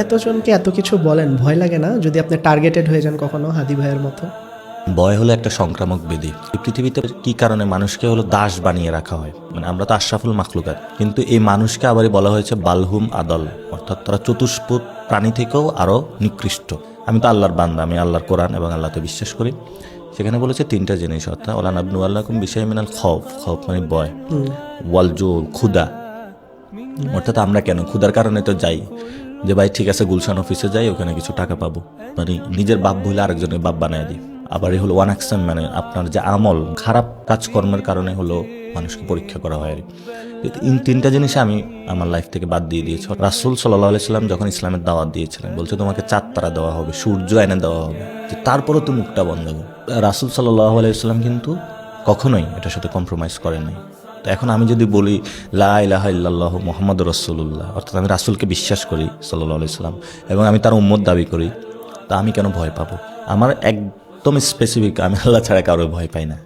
এতজনকে এত কিছু বলেন, ভয় লাগে না যদি আপনি টার্গেটেড হয়ে যান কখনো হাদি ভাইয়ের মতো? ভয় হলো একটা সংক্রামক ব্যাধি। এই পৃথিবীতে কি কারণে মানুষকে হলো দাস বানিয়ে রাখা হয়, মানে আমরা তো আশরাফুল মাখলুকাত, কিন্তু এই মানুষকে আবারই বলা হয়েছে বালহুম আদল, অর্থাৎ তারা চতুষ্পদ প্রাণী থেকেও আরও নিকৃষ্ট। আমি তো আল্লাহর বান্দা, আমি আল্লাহর কোরআন এবং আল্লাহতে বিশ্বাস করি। সেখানে বলেছে তিনটা জিনিস, অর্থাৎ ওলা নাবনু আল্লাহকুম বিষয় মিনাল খৌফ, খৌফ মানে ভয়, ওয়াল জো ক্ষুদা, অর্থাৎ আমরা কেন ক্ষুধার কারণে তো যাই, যে ভাই ঠিক আছে গুলশান অফিসে যাই, ওখানে কিছু টাকা পাবো, মানে নিজের বাপ ভুলে আরেকজনের বাপ বানায় দিই। আবার এই হলো ওয়ান অ্যাকশন, মানে আপনার যে আমল খারাপ কাজকর্মের কারণে হলো মানুষকে পরীক্ষা করা হয়। এই তিনটা জিনিস আমি আমার লাইফ থেকে বাদ দিয়ে দিয়েছি। রাসূল সাল্লাল্লাহু আলাইহি সাল্লাম যখন ইসলামের দাওয়াত দিয়েছিলেন, বলছে তোমাকে চাঁদ তারা দেওয়া হবে, সূর্য এনে দেওয়া হবে, যে তারপরও তো মুখটা বন্ধ করো। রাসূল সাল্লাল্লাহু আলাইহি সাল্লাম কিন্তু কখনোই এটার সাথে কম্প্রোমাইজ করেন নাই। তো এখন আমি যদি বলি লা ইলাহা ইল্লাল্লাহু মুহাম্মাদুর রাসূলুল্লাহ, অর্থাৎ আমি রাসূলকে বিশ্বাস করি সাল্লাল্লাহু আলাইহি সাল্লাম, এবং আমি তার উম্মত দাবি করি, তা আমি কেন ভয় পাবো? আমার একদম স্পেসিফিক, আমি আল্লাহ ছাড়া কারো ভয় পাই না।